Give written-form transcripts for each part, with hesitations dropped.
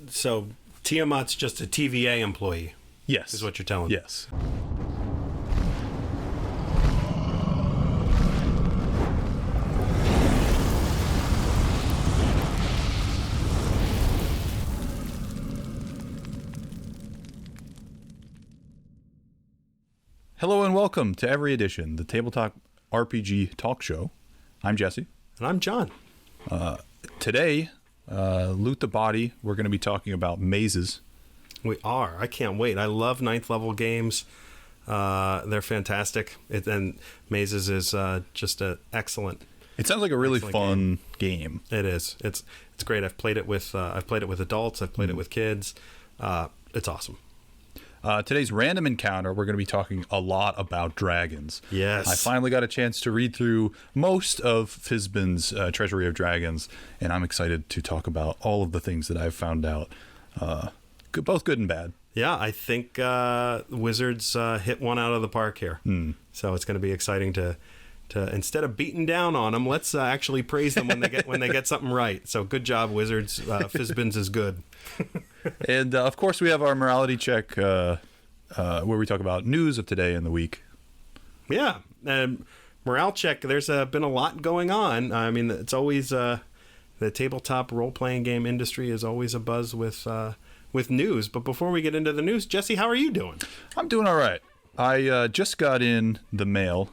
So Tiamat's just a TVA employee. Yes. Is what you're telling me. Yes. Hello and welcome to Every Edition, the Tabletop RPG talk show. I'm Jesse. And I'm John. Today, Loot the Body, we're going to be talking about mazes. We are. I can't wait. I love 9th level games. They're fantastic. And Mazes is just an excellent. It sounds like a really fun game. It is. It's great. I've played it with adults. I've played it with kids. It's awesome. Today's random encounter, we're going to be talking a lot about dragons. Yes. I finally got a chance to read through most of Fizban's Treasury of Dragons, and I'm excited to talk about all of the things that I've found out, both good and bad. Yeah, I think Wizards hit one out of the park here. So it's going to be exciting to instead of beating down on them, let's actually praise them when they get something right. So good job, Wizards. Fizban's is good. And of course, we have our morality check, where we talk about news of today and the week. Yeah, and morale check. There's been a lot going on. I mean, it's always the tabletop role-playing game industry is always abuzz with news. But before we get into the news, Jesse, how are you doing? I'm doing all right. I just got in the mail,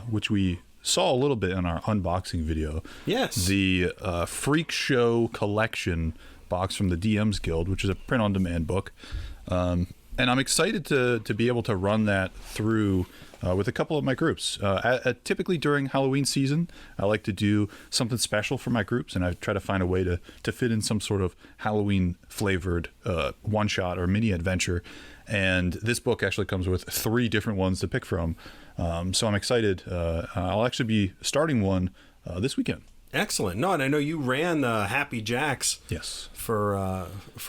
which we saw a little bit in our unboxing video. Yes. The Freak Show collection box from the DM's Guild, which is a print-on-demand book. And I'm excited to be able to run that through with a couple of my groups. Typically during Halloween season, I like to do something special for my groups, and I try to find a way to fit in some sort of Halloween-flavored one-shot or mini-adventure. And this book actually comes with 3 different ones to pick from. So I'm excited. I'll actually be starting one this weekend. Excellent. No, and I know you ran Happy Jacks. Yes. For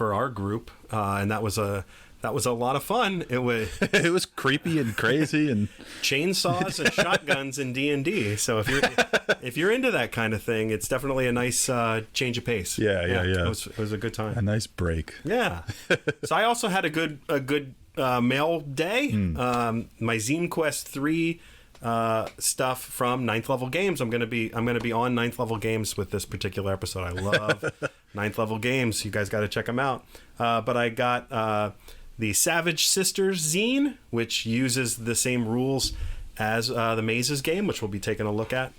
our group, and that was a lot of fun. It was creepy and crazy and chainsaws and shotguns in D&D. So if you're into that kind of thing, it's definitely a nice change of pace. Yeah. It was a good time. A nice break. Yeah. So I also had a good mail day. My Zine Quest 3 stuff from 9th level games. I'm gonna be on 9th level games with this particular episode. I love 9th level games. You guys got to check them out. But I got the Savage Sisters zine, which uses the same rules as the Mazes game, which we'll be taking a look at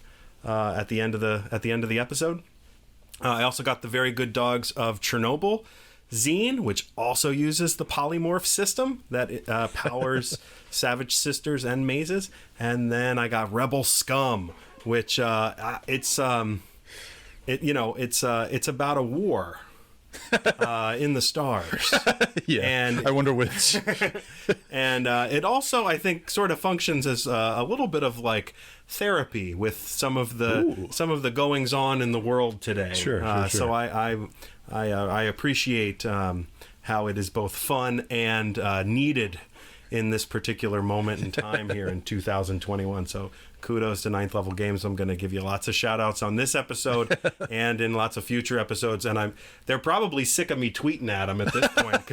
the end of the episode. I also got the Very Good Dogs of Chernobyl zine, which also uses the polymorph system that powers Savage Sisters and Mazes. And then I got Rebel Scum, which it's about a war in the stars. Yeah, and I wonder which. And it also, I think, sort of functions as a little bit of like therapy with some of the goings on in the world today. Sure. So I appreciate how it is both fun and needed in this particular moment in time here in 2021. So kudos to 9th level games. I'm going to give you lots of shout outs on this episode and in lots of future episodes. And they're probably sick of me tweeting at them at this point,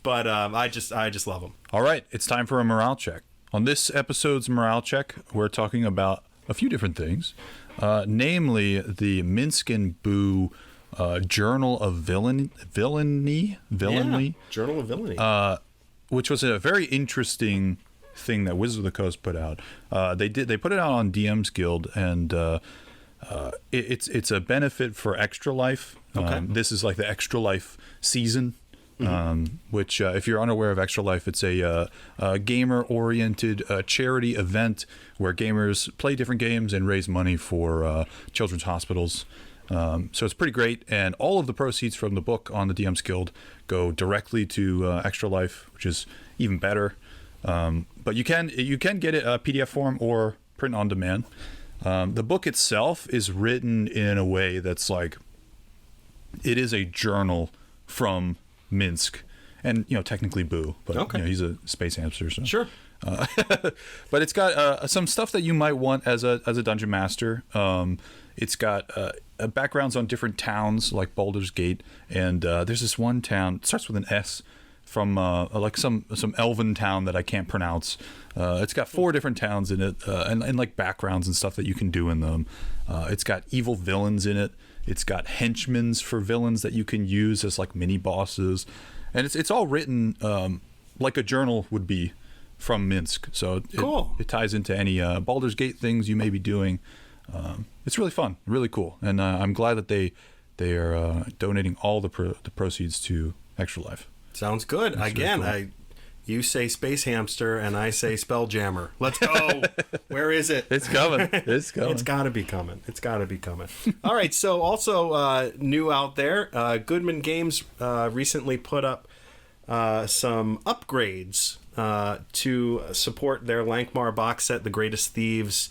but I just love them. All right. It's time for a morale check. On this episode's morale check, we're talking about a few different things, namely the Minsk and Boo Journal of Villainy. Yeah, Journal of Villainy. Which was a very interesting thing that Wizards of the Coast put out. They put it out on DM's Guild, and it's a benefit for Extra Life. Okay. This is like the Extra Life season, which if you're unaware of Extra Life, it's a gamer-oriented charity event where gamers play different games and raise money for children's hospitals. So it's pretty great, and all of the proceeds from the book on the DM's Guild go directly to Extra Life, which is even better. But you can get it PDF form or print on demand. The book itself is written in a way that's like, it is a journal from Minsk, and technically Boo, but he's a space hamster, so sure. But it's got some stuff that you might want as a dungeon master. It's got backgrounds on different towns like Baldur's Gate, and there's this one town, it starts with an S, from like some elven town that I can't pronounce. It's got 4 different towns in it, and like backgrounds and stuff that you can do in them. It's got evil villains in it. It's got henchmens for villains that you can use as like mini bosses, and it's all written like a journal would be from Minsk. So cool. It ties into any Baldur's Gate things you may be doing. It's really fun, really cool, and I'm glad that they are donating all the proceeds to Extra Life. Sounds good. That's Again, really cool. You say Space Hamster and I say Spelljammer. Let's go. Where is it? It's coming. It's coming. It's got to be coming. It's got to be coming. All right. So also new out there, Goodman Games recently put up some upgrades to support their Lankmar box set, The Greatest Thieves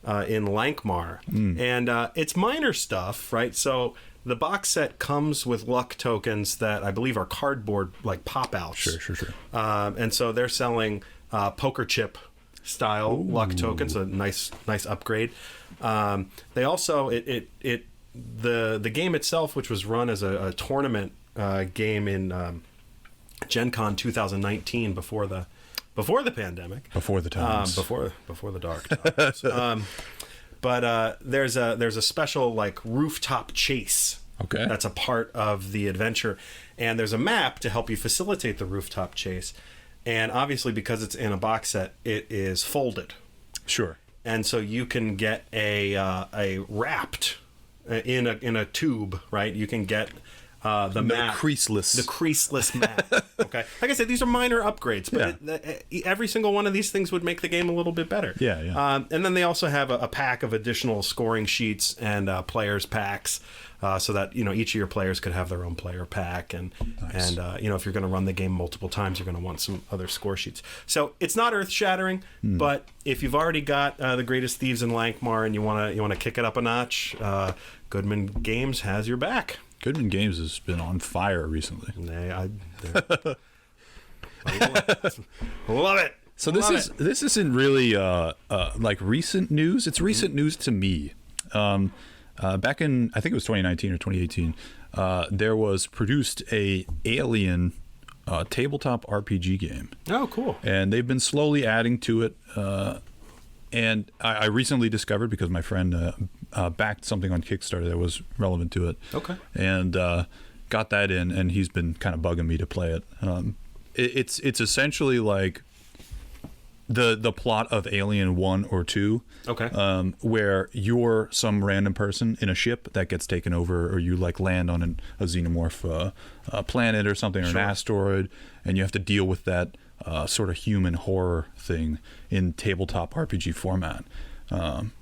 in Lankmar. And it's minor stuff, right? So the box set comes with luck tokens that I believe are cardboard, like pop-outs. Sure. And so they're selling poker chip style luck tokens, a nice upgrade. They also the game itself, which was run as a tournament game in Gen Con 2019 before the pandemic, before the times, before the dark times. But there's a special like rooftop chase. Okay. That's a part of the adventure, and there's a map to help you facilitate the rooftop chase. And obviously, because it's in a box set, it is folded. Sure. And so you can get a wrapped in a tube, right? You can get the map, creaseless map. Okay, like I said, these are minor upgrades, but every single one of these things would make the game a little bit better. Yeah. And then they also have a pack of additional scoring sheets and players packs, so that each of your players could have their own player pack, and nice. and if you're going to run the game multiple times, you're going to want some other score sheets. So it's not earth shattering, but if you've already got The Greatest Thieves in Lankmar and you want to kick it up a notch, Goodman Games has your back. Goodman Games has been on fire recently. I love it. So this isn't really like recent news. It's recent news to me. Back in, I think it was 2019 or 2018, there was produced a Alien tabletop RPG game. Oh, cool. And they've been slowly adding to it. And I recently discovered, because my friend backed something on Kickstarter that was relevant to it. Okay. And got that in, and he's been kind of bugging me to play it. It's essentially like the plot of Alien 1 or 2. Okay. Where you're some random person in a ship that gets taken over, or you like land on a xenomorph planet or something, or an asteroid, and you have to deal with that sort of human horror thing in tabletop RPG format,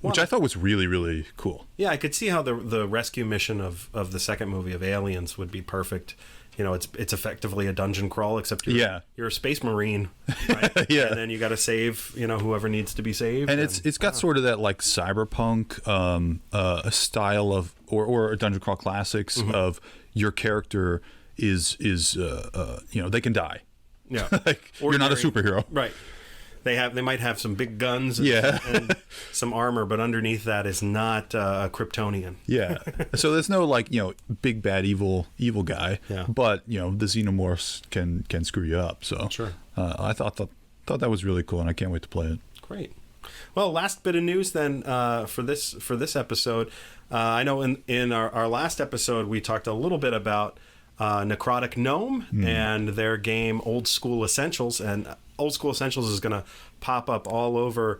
which I thought was really, really cool. Yeah, I could see how the rescue mission of the second movie of Aliens would be perfect. It's effectively a dungeon crawl, except you're a space marine, right? Yeah. And then you got to save whoever needs to be saved. And it's got sort of that like cyberpunk a style of, or a dungeon crawl classics of your character is they can die. Yeah. Like, you're not a superhero. Right. They might have some big guns and some armor, but underneath that is not a Kryptonian. Yeah. So there's no like, big bad evil guy. Yeah. But, the xenomorphs can screw you up. So sure. I thought that was really cool, and I can't wait to play it. Great. Well, last bit of news then for this episode. I know in our last episode we talked a little bit about Necrotic Gnome and their game Old School Essentials, and Old School Essentials is going to pop up all over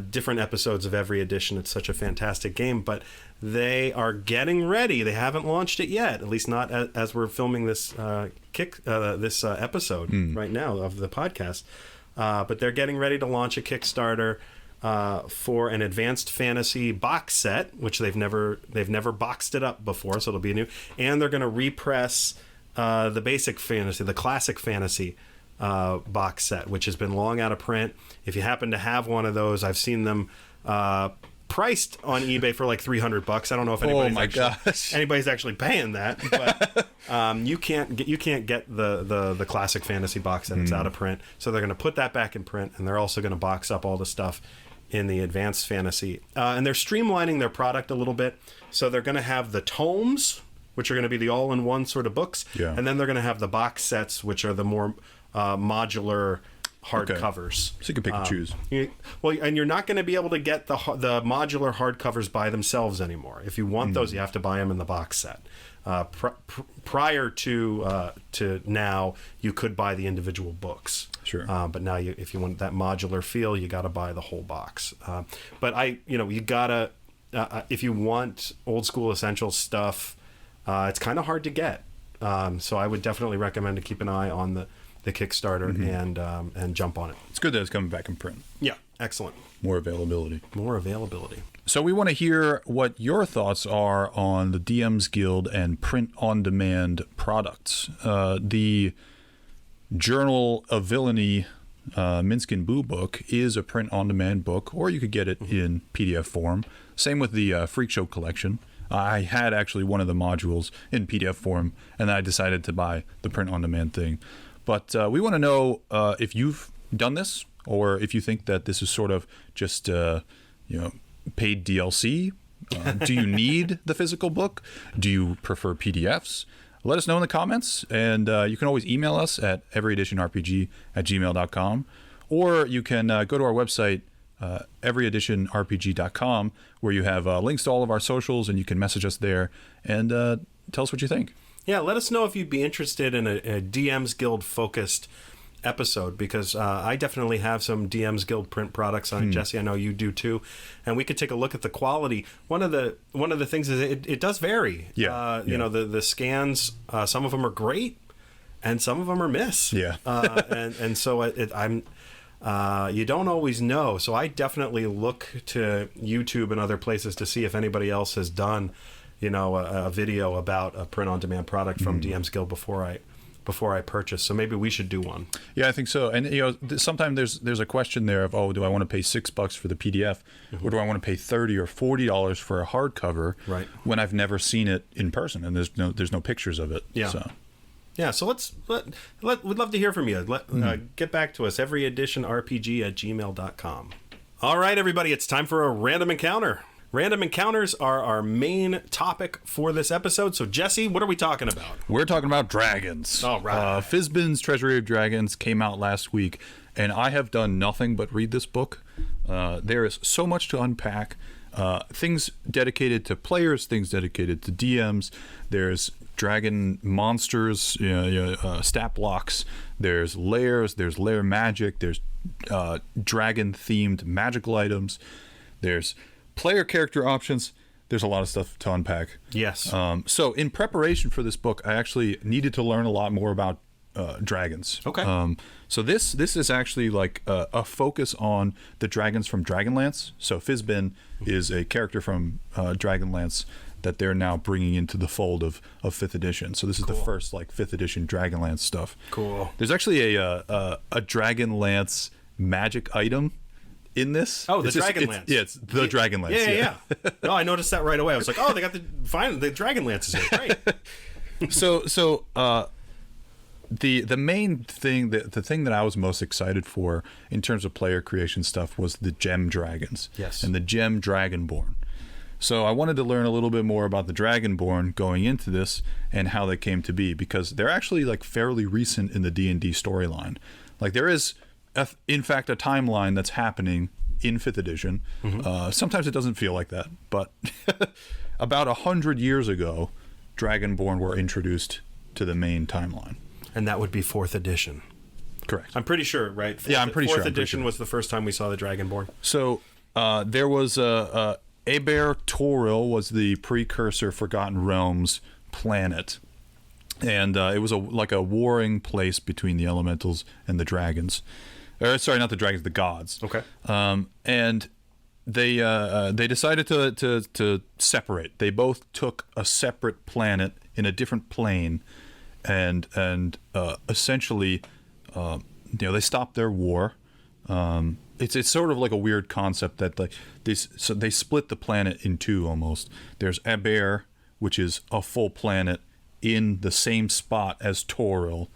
different episodes of every edition. It's such a fantastic game, but they are getting ready. They haven't launched it yet, at least not as we're filming this episode right now of the podcast. But they're getting ready to launch a Kickstarter for an advanced fantasy box set, which they've never boxed it up before, so it'll be new. And they're going to repress the basic fantasy, the classic fantasy box set, which has been long out of print. If you happen to have one of those, I've seen them priced on eBay for like $300. I don't know if anybody's actually paying that, but you can't get the classic fantasy box set. It's out of print, so they're going to put that back in print, and they're also going to box up all the stuff in the advanced fantasy, and they're streamlining their product a little bit. So they're going to have the tomes, which are going to be the all-in-one sort of books, and then they're going to have the box sets, which are the more modular hardcovers. So you can pick and choose. And you're not going to be able to get the modular hardcovers by themselves anymore. If you want those, you have to buy them in the box set. Prior to now, you could buy the individual books. Sure. But now, if you want that modular feel, you got to buy the whole box. But you gotta if you want old school essential stuff, it's kind of hard to get. So I would definitely recommend to keep an eye on the Kickstarter and jump on it. It's good that it's coming back in print. Yeah, excellent. More availability. So we want to hear what your thoughts are on the DM's Guild and print-on-demand products. The Journal of Villainy Minskin Boo book is a print-on-demand book, or you could get it in PDF form. Same with the Freak Show collection. I had actually one of the modules in PDF form, and then I decided to buy the print-on-demand thing. But we want to know if you've done this, or if you think that this is sort of just paid DLC. Do you need the physical book? Do you prefer PDFs? Let us know in the comments, and you can always email us at everyeditionrpg@gmail.com, or you can go to our website, everyeditionrpg.com, where you have links to all of our socials, and you can message us there and tell us what you think. Yeah, let us know if you'd be interested in a DM's Guild focused episode, because I definitely have some DM's Guild print products on it. Jesse, I know you do too, and we could take a look at the quality. One of the things is it does vary. You know, the scans, some of them are great and some of them are miss. And so you don't always know. So I definitely look to YouTube and other places to see if anybody else has done a video about a print-on-demand product from DM's Guild before I purchase. So maybe we should do one. Yeah, I think so. And sometimes there's a question there of, do I want to pay $6 for the PDF, or do I want to pay $30 or $40 for a hardcover? Right. When I've never seen it in person and there's no pictures of it. Yeah. So we'd love to hear from you. Get back to us, everyeditionrpg@gmail.com. All right, everybody, it's time for a random encounter. Random encounters are our main topic for this episode. So, Jesse, what are we talking about? We're talking about dragons. All right. Fizban's Treasury of Dragons came out last week, and I have done nothing but read this book. There is so much to unpack. Things dedicated to players, things dedicated to DMs. There's dragon monsters, stat blocks. There's lairs. There's lair magic. There's dragon-themed magical items. There's player character options. There's a lot of stuff to unpack. Yes. So in preparation for this book, I actually needed to learn a lot more about dragons. Okay. So this is actually like a focus on the dragons from Dragonlance. So Fizban is a character from Dragonlance that they're now bringing into the fold of 5th edition. So this is the first 5th edition Dragonlance stuff. Cool. There's actually a Dragonlance magic item in this. Oh, the Dragonlance. It's the Dragonlance. Yeah. No, I noticed that right away. I was like, they got the Dragonlances here. Great. So the main thing, the thing that I was most excited for in terms of player creation stuff was the gem dragons. Yes. And the gem dragonborn. So I wanted to learn a little bit more about the dragonborn going into this and how they came to be, because they're actually fairly recent in the D&D storyline. There is in fact a timeline that's happening in 5th edition. Sometimes it doesn't feel like that, but about 100 years ago, Dragonborn were introduced to the main timeline. And that would be 4th edition. Correct. I'm pretty sure, right? I'm pretty sure. 4th edition was the first time we saw the Dragonborn. So there was Aber Toril was the precursor Forgotten Realms planet. And it was a warring place between the elementals and the dragons. Sorry, not the dragons, the gods. Okay. And they decided to separate. They both took a separate planet in a different plane, and essentially, they stopped their war. It's sort of like a weird concept that so they split the planet in two almost. There's Aber, which is a full planet in the same spot as Toril,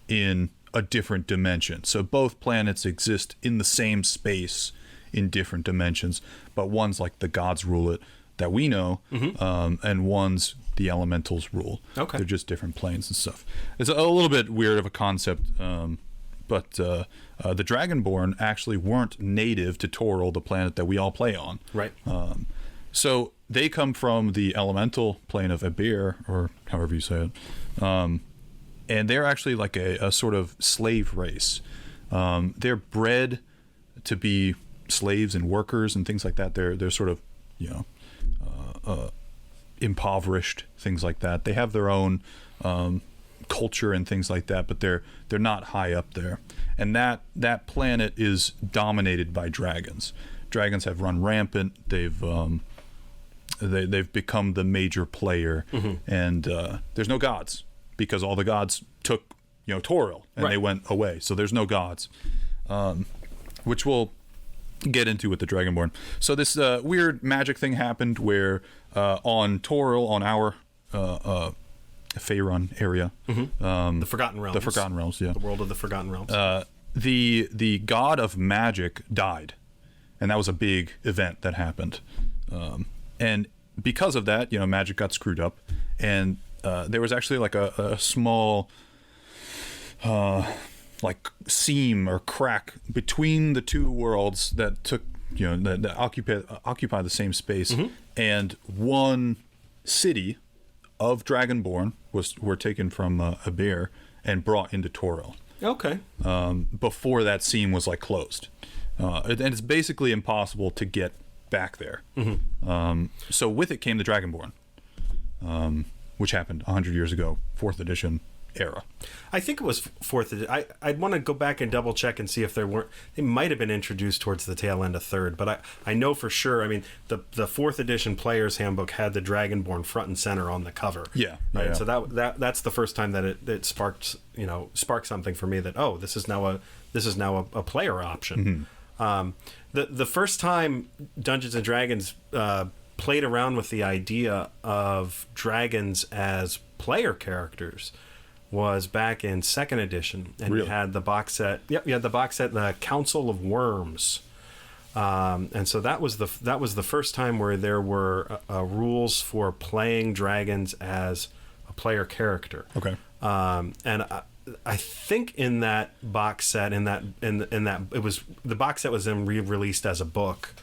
in a different dimension. So both planets exist in the same space in different dimensions, but one's like the gods rule it that we know, and one's the elementals rule. Okay. They're just different planes and stuff. It's a little bit weird of a concept, but the Dragonborn actually weren't native to Toril, the planet that we all play on. Right. So they come from the elemental plane of Ebir, or however you say it, and they're actually like a sort of slave race. They're bred to be slaves and workers and things like that. They're sort of, impoverished, things like that. They have their own culture and things like that, but they're not high up there. And that planet is dominated by dragons. Dragons have run rampant. They've become the major player, and there's no gods because all the gods took Toril and they went away. So there's no gods, which we'll get into with the Dragonborn. So this weird magic thing happened where on Toril, on our Faerun area, the Forgotten Realms. The Forgotten Realms, yeah. The world of the Forgotten Realms. The god of magic died, and that was a big event that happened. And because of that, magic got screwed up, and there was actually like a small like seam or crack between the two worlds that took that occupy the same space, and one city of Dragonborn were taken from Ebir and brought into Toril. Okay. Before that seam was like closed, and it's basically impossible to get back there. So with it came the Dragonborn, which happened 100 years ago, 4th edition era. I think it was 4th edition. I'd want to go back and double check and see if they might have been introduced towards the tail end of 3rd, but I know for sure. I mean, the 4th edition player's handbook had the Dragonborn front and center on the cover. Yeah. Right. Yeah. So that's the first time that it sparked something for me that, oh, this is now a player option. The first time Dungeons and Dragons played around with the idea of dragons as player characters was back in 2nd edition, and Really? you had the box set. Yep, you had the box set, the Council of Worms, and so that was the first time where there were rules for playing dragons as a player character. Okay. And I think in that box set, in that it was, the box set was then re-released as a book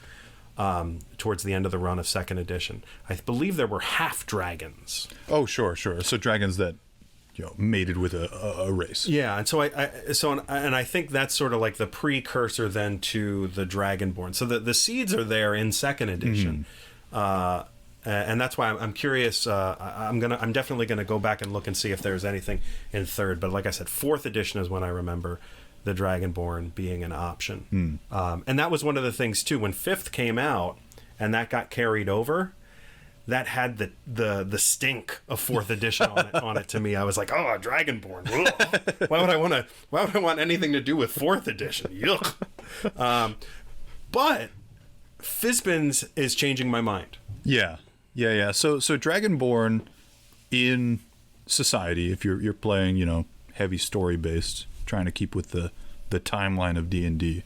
towards the end of the run of 2nd edition. I believe there were half dragons. Oh, sure. So dragons that mated with a race. Yeah, and so I think that's sort of like the precursor then to the Dragonborn. So the seeds are there in 2nd edition. And that's why I'm curious. I'm definitely gonna go back and look and see if there's anything in 3rd. But like I said, 4th edition is when I remember the Dragonborn being an option. And that was one of the things too when 5th came out, and that got carried over. That had the stink of 4th edition on it to me. I was like, oh, Dragonborn. Ugh. Why would I want anything to do with 4th edition? Yuck. But Fizban's is changing my mind. Yeah. So Dragonborn in society, if you're playing, heavy story based, trying to keep with the timeline of D&D,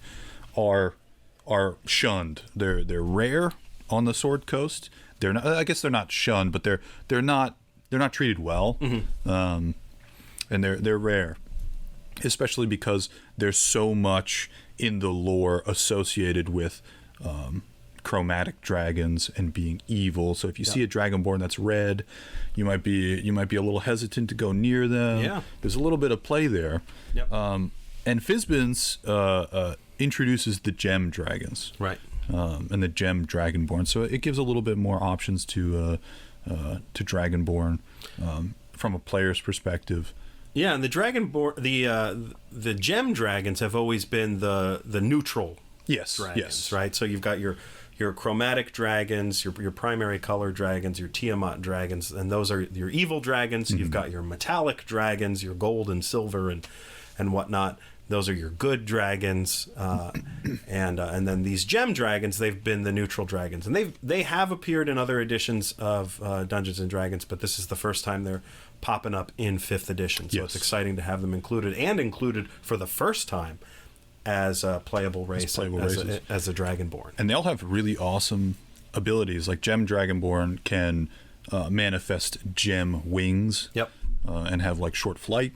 are shunned. They're rare on the Sword Coast. They're not. I guess they're not shunned, but they're not treated well, and they're rare, especially because there's so much in the lore associated with chromatic dragons and being evil. So if you see a Dragonborn that's red, you might be a little hesitant to go near them. Yeah. There's a little bit of play there. Yep. And Fizban's introduces the gem dragons. Right. And the gem Dragonborn, so it gives a little bit more options to Dragonborn from a player's perspective. Yeah, and the Dragonborn, the gem dragons have always been the neutral dragons, right? So you've got your chromatic dragons, your primary color dragons, your Tiamat dragons, and those are your evil dragons. You've got your metallic dragons, your gold and silver and whatnot. Those are your good dragons, and then these gem dragons. They've been the neutral dragons, and they have appeared in other editions of Dungeons and Dragons, but this is the first time they're popping up in 5th edition. So it's exciting to have them included for the first time as a playable race, as a Dragonborn. And they all have really awesome abilities. Like Gem Dragonborn can manifest gem wings. Yep. And have like short flight.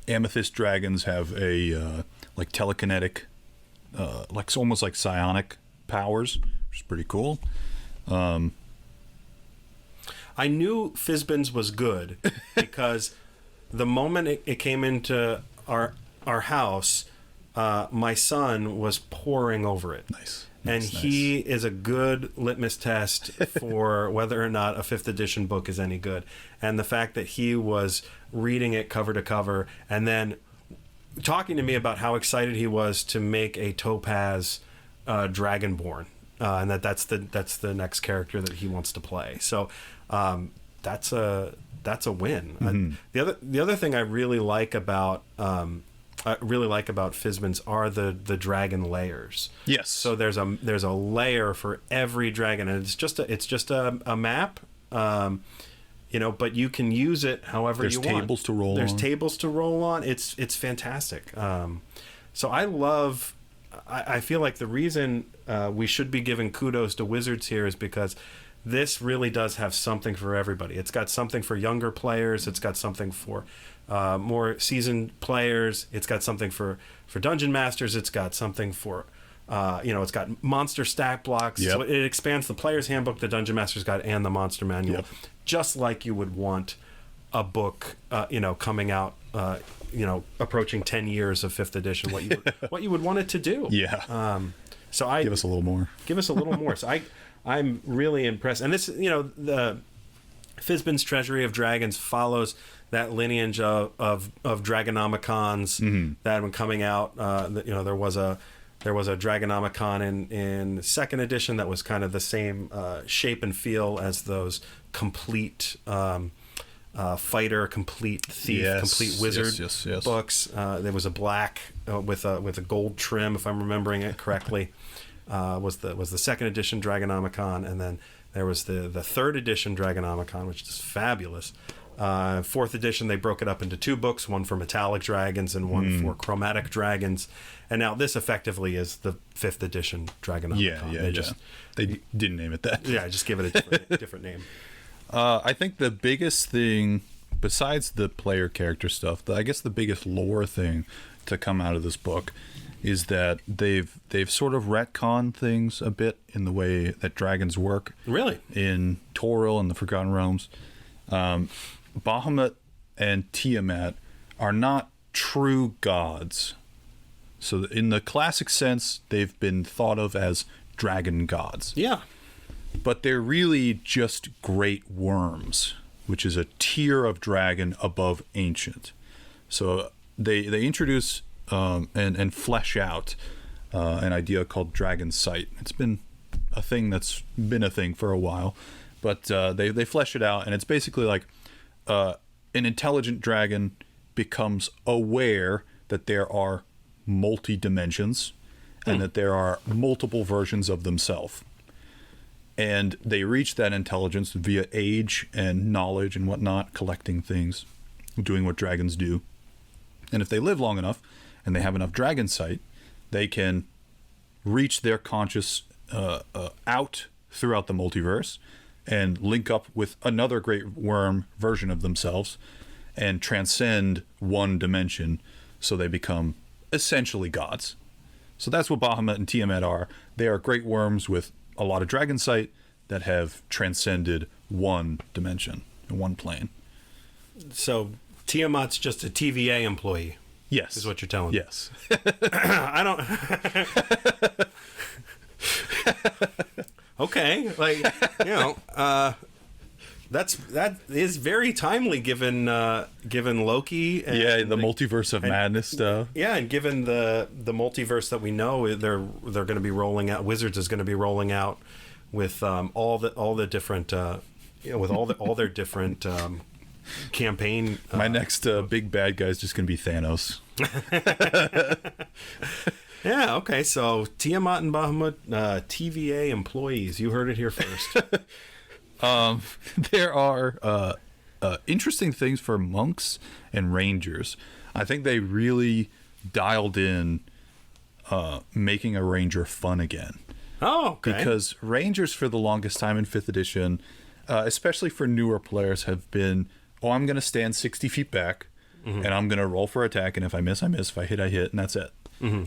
Amethyst dragons have a like telekinetic, like almost like psionic powers, which is pretty cool. I knew Fizban's was good because the moment it came into our house, my son was poring over it. Nice. And he is a good litmus test for whether or not a 5th edition book is any good. And the fact that he was reading it cover to cover and then talking to me about how excited he was to make a Topaz Dragonborn, and that's the next character that he wants to play. So that's a win. Mm-hmm. The other thing I really like about Fizban's are the dragon layers. Yes. So there's a layer for every dragon, and it's just a map. But you can use it however you want. There's tables to roll on. There's tables to roll on. It's fantastic. So I feel like the reason we should be giving kudos to Wizards here is because this really does have something for everybody. It's got something for younger players. It's got something for more seasoned players. It's got something for dungeon masters. It's got something for it's got monster stack blocks. Yep. So it expands the player's handbook, the dungeon master's guide, and the monster manual. Yep. Just like you would want a book, coming out, approaching 10 years of 5th edition. What you would want it to do. Yeah. Give us a little more. Give us a little more. So I'm really impressed. And this, the Fizban's Treasury of Dragons follows that lineage of Dragonomicons Mm-hmm. that have been coming out. There was a Dragonomicon in 2nd edition that was kind of the same shape and feel as those complete fighter, complete thief, complete wizard books. There was a black with a gold trim, if I'm remembering it correctly. Was the 2nd edition Dragonomicon, and then there was the 3rd edition Dragonomicon, which is fabulous. 4th edition, they broke it up into 2 books, one for metallic dragons and one for chromatic dragons. And now this effectively is the 5th edition Dragonomicon. They didn't name it that. Yeah, just give it a different name. I think the biggest thing, besides the player character stuff, I guess the biggest lore thing to come out of this book is that they've sort of retconned things a bit in the way that dragons work. Really? In Toril and the Forgotten Realms. Bahamut and Tiamat are not true gods. So in the classic sense, they've been thought of as dragon gods. Yeah. But they're really just great worms, which is a tier of dragon above ancient. So they introduce and flesh out an idea called dragon sight. It's been a thing that's been a thing for a while, but they flesh it out, and it's basically like an intelligent dragon becomes aware that there are multi-dimensions and that there are multiple versions of themselves. And they reach that intelligence via age and knowledge and whatnot, collecting things, doing what dragons do. And if they live long enough and they have enough dragon sight, they can reach their conscious out throughout the multiverse and link up with another great worm version of themselves and transcend one dimension, so they become essentially gods. So that's what Bahamut and Tiamat are. They are great worms with a lot of dragon sight that have transcended one dimension, one plane. So Tiamat's just a TVA employee. Yes. Is what you're telling me. Yes. I don't... Okay. That is very timely given Loki. And the multiverse of madness stuff. Yeah, and given the multiverse that we know, they're going to be rolling out. Wizards is going to be rolling out with all the different with all their different campaign. My next big bad guy is just going to be Thanos. Yeah. Okay. So Tiamat and Bahamut, TVA employees. You heard it here first. There are interesting things for monks and rangers. I think they really dialed in making a ranger fun again. Oh, okay. Because rangers for the longest time in 5th edition, especially for newer players, have been, I'm going to stand 60 feet back, and I'm going to roll for attack, and if I miss, I miss. If I hit, I hit, and that's it.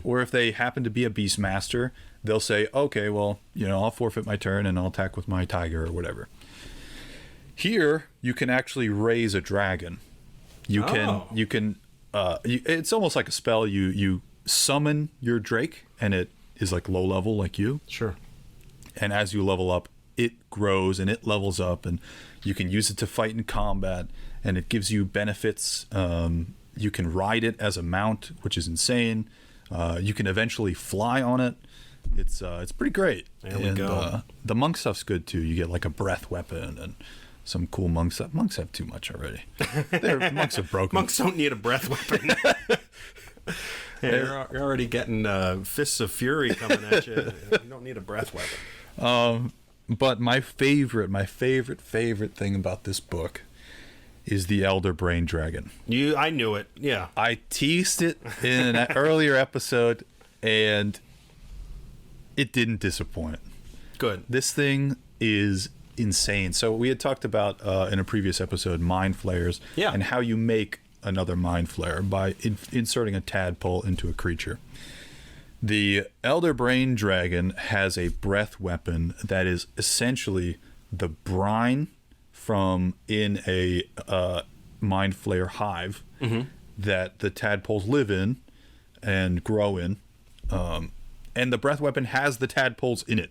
Or if they happen to be a beast master, they'll say, okay, well, I'll forfeit my turn, and I'll attack with my tiger or whatever. Here, you can actually raise a dragon. You can it's almost like a spell. You summon your drake, and it is like low level like you. Sure. And as you level up, it grows and it levels up, and you can use it to fight in combat, and it gives you benefits. You can ride it as a mount, which is insane. You can eventually fly on it. It's pretty great. There we go. The monk stuff's good too. You get like a breath weapon and some cool monk stuff. Monks have too much already. Monks are broken. Monks don't need a breath weapon. You're already getting fists of fury coming at you. You don't need a breath weapon. But my favorite thing about this book is the Elder Brain Dragon. I knew it. Yeah. I teased it in an earlier episode, and it didn't disappoint. Good. This thing is insane. So we had talked about in a previous episode mind flayers, and how you make another mind flayer by inserting a tadpole into a creature. The Elder Brain Dragon has a breath weapon that is essentially the brine from in a mind flayer hive that the tadpoles live in and grow in, and the breath weapon has the tadpoles in it.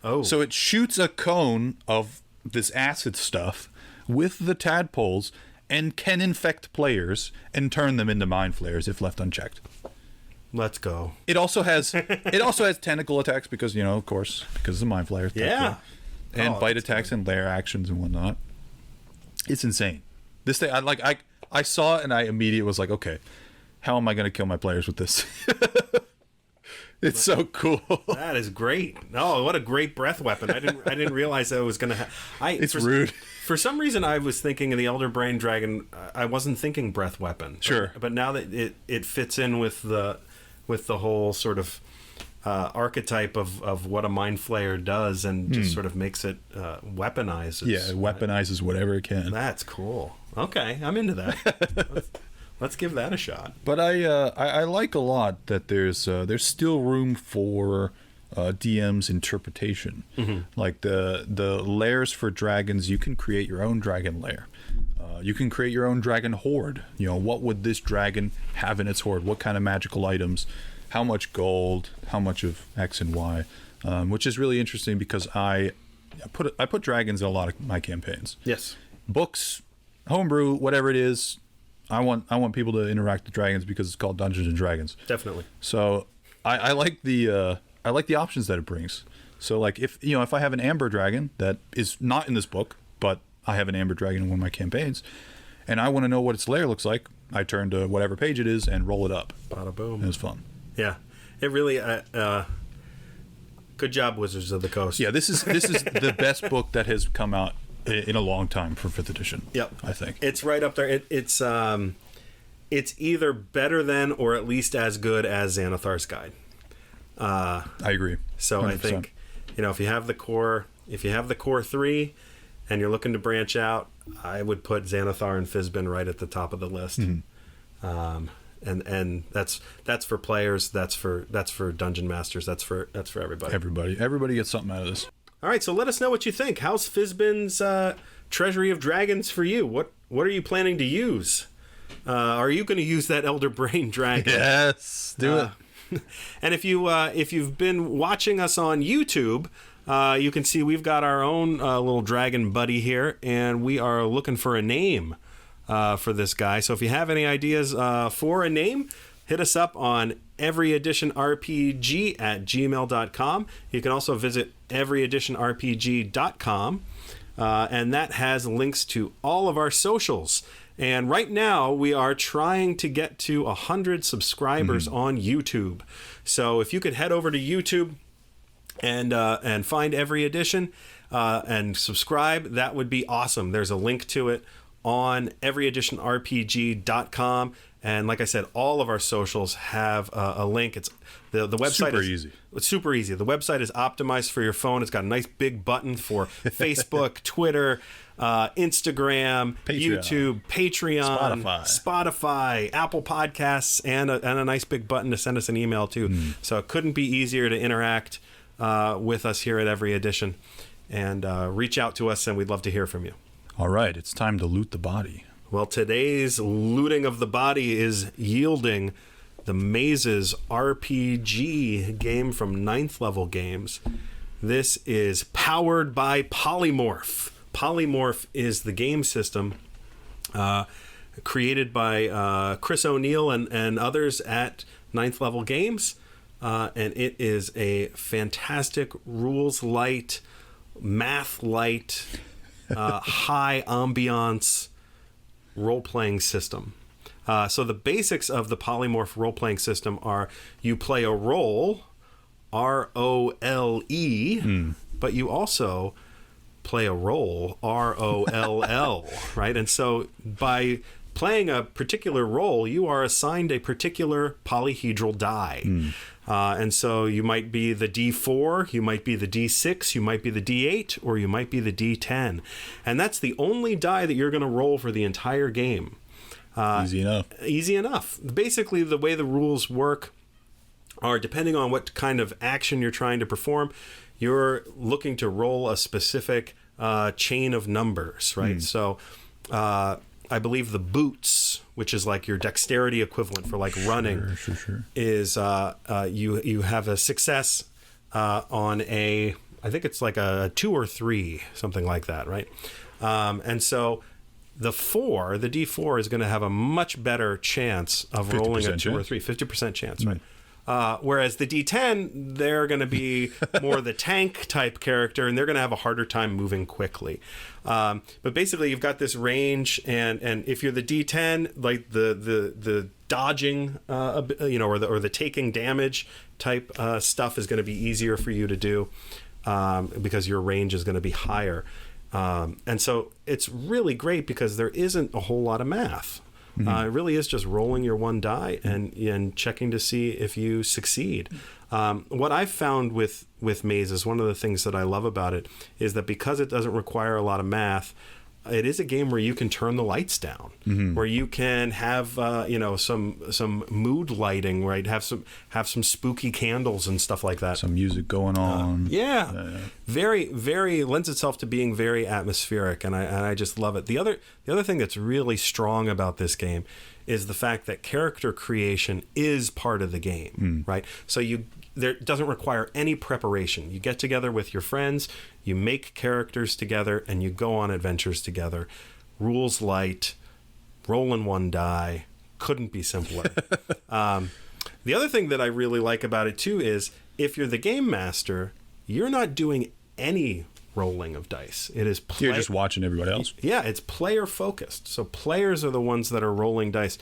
Oh, so it shoots a cone of this acid stuff with the tadpoles and can infect players and turn them into mind flayers if left unchecked. Let's go. It also has tentacle attacks because of course, because it's a mind flayer. Yeah. And bite attacks and lair actions and whatnot. It's insane. This thing, I saw it and I immediately was like, okay, how am I going to kill my players with this? It's so cool. That is great. Oh, what a great breath weapon! I didn't realize that it was going to. It's rude. For some reason, I was thinking of the Elder Brain Dragon. I wasn't thinking breath weapon. Sure. But now that it fits in with the whole sort of archetype of what a mind flayer does, and just sort of makes it weaponized. It weaponizes whatever it can. That's cool. Okay, I'm into that. Let's give that a shot. But I like a lot that there's still room for DM's interpretation. Like the lairs for dragons, you can create your own dragon lair. You can create your own dragon horde. What would this dragon have in its horde? What kind of magical items? How much gold? How much of X and Y? Which is really interesting because I put dragons in a lot of my campaigns. Yes. Books, homebrew, whatever it is. I want people to interact with dragons because it's called Dungeons and Dragons. Definitely. So I like the options that it brings. So like if I have an amber dragon that is not in this book, but I have an amber dragon in one of my campaigns, and I want to know what its lair looks like, I turn to whatever page it is and roll it up. Bada boom. It was fun. Yeah, it really. Good job, Wizards of the Coast. Yeah, this is the best book that has come out in a long time for 5th edition. Yep, I think it's right up there. It's either better than or at least as good as Xanathar's Guide. I agree. So 100%. I think if you have the core 3, and you're looking to branch out, I would put Xanathar and Fizban right at the top of the list. And that's for players. That's for dungeon masters. That's for everybody. Everybody gets something out of this. All right, so let us know what you think. How's Fizban's Treasury of Dragons for you? What are you planning to use? Are you going to use that Elder Brain Dragon? Yes, do it. And if you've been watching us on YouTube, you can see we've got our own little dragon buddy here, and we are looking for a name for this guy. So if you have any ideas for a name, hit us up on everyeditionrpg@gmail.com. You can also visit everyeditionrpg.com, and that has links to all of our socials. And right now, we are trying to get to 100 subscribers on YouTube. So if you could head over to YouTube and find Every Edition and subscribe, that would be awesome. There's a link to it on everyeditionrpg.com. And like I said, all of our socials have a link. It's the website Super is easy. It's super easy. The website is optimized for your phone. It's got a nice big button for Facebook, Twitter, Instagram, Patreon. YouTube, Patreon, Spotify, Apple Podcasts, and a nice big button to send us an email too. So it couldn't be easier to interact with us here at Every Edition. And reach out to us, and we'd love to hear from you. All right, it's time to loot the body. Well, today's looting of the body is yielding the Mazes RPG game from 9th Level Games. This is powered by Polymorph. Polymorph is the game system created by Chris O'Neill and others at 9th Level Games. And it is a fantastic rules light, math light, high ambiance role-playing system. So the basics of the Polymorph role-playing system are you play a role, R-O-L-E, but you also play a role, R-O-L-L, right? And so by playing a particular role, you are assigned a particular polyhedral die. And so you might be the D4, you might be the D6, you might be the D8, or you might be the D10. And that's the only die that you're going to roll for the entire game. Easy enough. Easy enough. Basically, the way the rules work are depending on what kind of action you're trying to perform, you're looking to roll a specific chain of numbers, right? So I believe the boots, which is like your dexterity equivalent for like running, is you have a success on I think it's like a 2 or 3, something like that, right? And so the D4 is going to have a much better chance of rolling a 2 or 3, 50% chance, right? Whereas the D10, they're going to be more the tank type character, and they're going to have a harder time moving quickly. But basically, you've got this range, and if you're the D10, like the dodging, or the taking damage type stuff is going to be easier for you to do because your range is going to be higher. And so it's really great because there isn't a whole lot of math. It really is just rolling your one die and checking to see if you succeed. What I've found with Mazes, one of the things that I love about it is that because it doesn't require a lot of math, it is a game where you can turn the lights down, where you can have some mood lighting, right? Have some spooky candles and stuff like that. Some music going on. Very, very lends itself to being very atmospheric, and I just love it. The other thing that's really strong about this game is the fact that character creation is part of the game, right? So there doesn't require any preparation. You get together with your friends, you make characters together, and you go on adventures together. Rules light, rolling one die, couldn't be simpler. The other thing that I really like about it too is if you're the game master, you're not doing any rolling of dice. It is You're just watching everybody else. Yeah, it's player focused. So players are the ones that are rolling dice,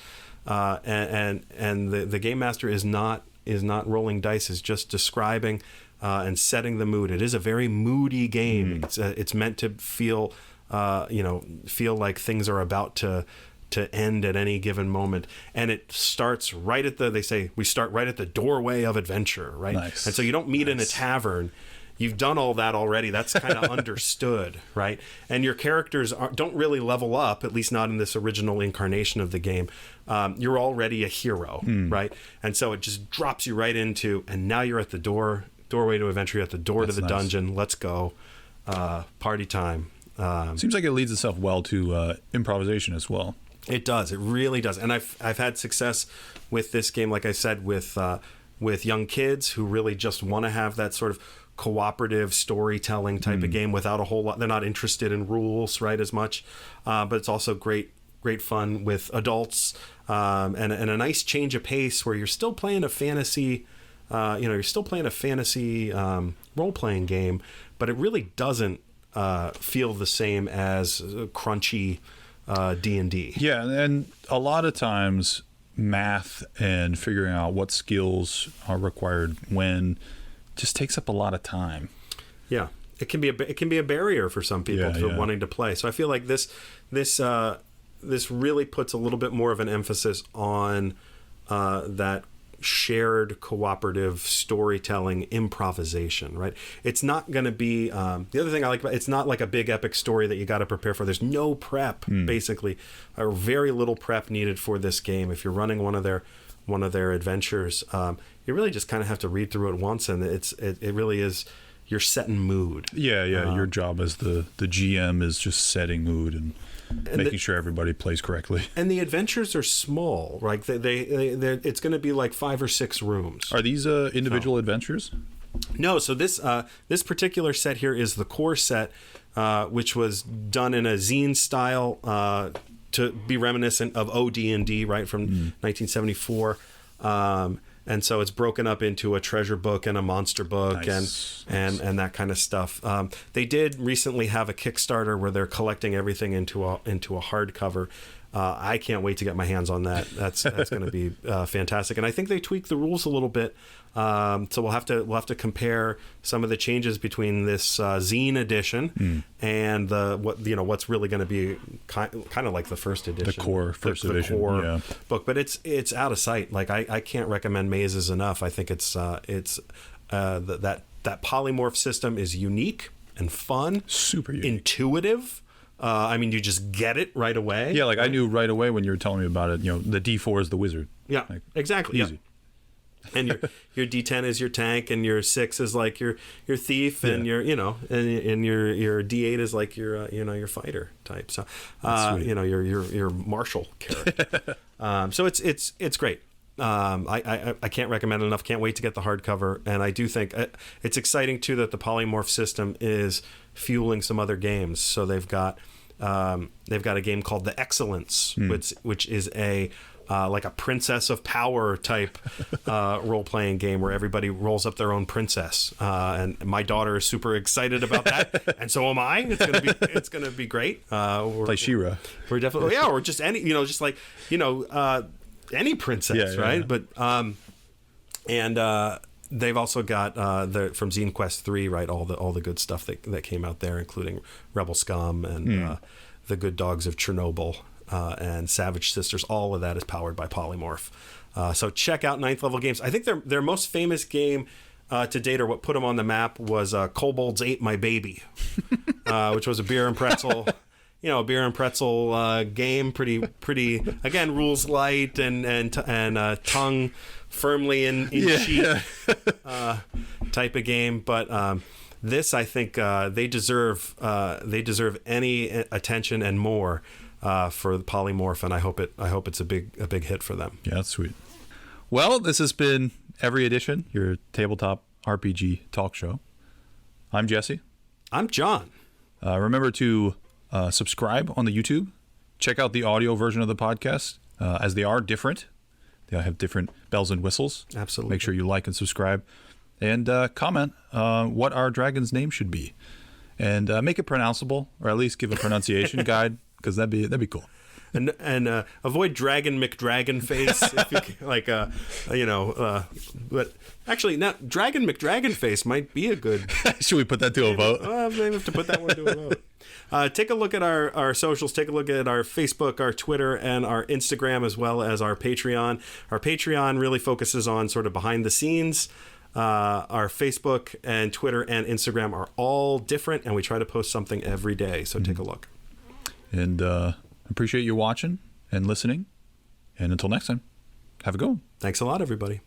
and the game master is not rolling dice. Is just describing and setting the mood. It is a very moody game. It's meant to feel like things are about to end at any given moment, and it starts right at we start right at the doorway of adventure, right? Nice. And so you don't meet in a tavern. You've done all that already. That's kind of understood, right? And your characters don't really level up, at least not in this original incarnation of the game. You're already a hero, right? And so it just drops you right into, and now you're at the doorway to adventure. You're at the door to the dungeon. Let's go. Party time. Seems like it leads itself well to improvisation as well. It does. It really does. And I've had success with this game, like I said, with young kids who really just want to have that sort of cooperative storytelling type of game without a whole lot. They're not interested in rules, right, as much. But it's also great fun with adults, and a nice change of pace where you're still playing a fantasy, role-playing game, but it really doesn't feel the same as crunchy D&D. Yeah, and a lot of times math and figuring out what skills are required when just takes up a lot of time. Yeah, it can be a barrier for some people for wanting to play. So I feel like this this really puts a little bit more of an emphasis on that shared cooperative storytelling improvisation, right? It's not going to be the other thing I like about it's not like a big epic story that you got to prepare for. There's no prep basically, or very little prep needed for this game. If you're running one of their adventures, you really just kind of have to read through it once, and it really is, you're setting mood. Your job as the GM is just setting mood and making sure everybody plays correctly. And the adventures are small, right? It's going to be like 5 or 6 rooms. Are these individual adventures? No. So this particular set here is the core set, which was done in a zine style to be reminiscent of OD&D, right, from 1974. And so it's broken up into a treasure book and a monster book. Nice. and that kind of stuff. They did recently have a Kickstarter where they're collecting everything into a hardcover. I can't wait to get my hands on that. That's going to be fantastic. And I think they tweaked the rules a little bit. So we'll have to compare some of the changes between this zine edition and what's really going to be kind of like the first edition, the core first edition, core book. But it's out of sight. Like I can't recommend Mazes enough. I think it's that polymorph system is unique and fun, super unique. Intuitive. I mean, you just get it right away. Yeah, like I knew right away when you were telling me about it. The D4 is the wizard. Yeah, like, exactly. Easy. Yeah. And your D10 is your tank, and your 6 is like your thief, and your and your D8 is like your fighter type. So your martial character. So it's great. I can't recommend it enough. Can't wait to get the hardcover, and I do think it's exciting too that the polymorph system is fueling some other games. So they've got a game called The Excellence, which is a like a Princess of Power type role-playing game where everybody rolls up their own princess, and my daughter is super excited about that, and so am I. It's gonna be great. Play She-Ra. We're definitely or just any any princess, right? But they've also got from Zine Quest 3, right? All the good stuff that came out there, including Rebel Scum and the Good Dogs of Chernobyl and Savage Sisters. All of that is powered by Polymorph. So check out Ninth Level Games. I think their most famous game to date, or what put them on the map, was Kobolds Ate My Baby, which was a beer and pretzel. A beer and pretzel game, pretty again, rules light and tongue firmly in cheek type of game. But this, I think, they deserve any attention and more for the Polymorph, and I hope it's a big hit for them. Yeah, that's sweet. Well, this has been Every Edition, your tabletop RPG talk show. I'm Jesse. I'm John. Remember to subscribe on the YouTube. Check out the audio version of the podcast, as they are different. They have different bells and whistles. Absolutely. Make sure you like and subscribe, and comment what our dragon's name should be, and make it pronounceable, or at least give a pronunciation guide, because that'd be cool. And avoid Dragon McDragonface, if you can, but actually, now Dragon McDragonface might be a good. Should we put that to a vote? Maybe have to put that one to a vote. Take a look at our socials. Take a look at our Facebook, our Twitter, and our Instagram, as well as our Patreon. Our Patreon really focuses on sort of behind the scenes. Our Facebook and Twitter and Instagram are all different, and we try to post something every day. So take a look. And appreciate you watching and listening. And until next time, have a go. Thanks a lot, everybody.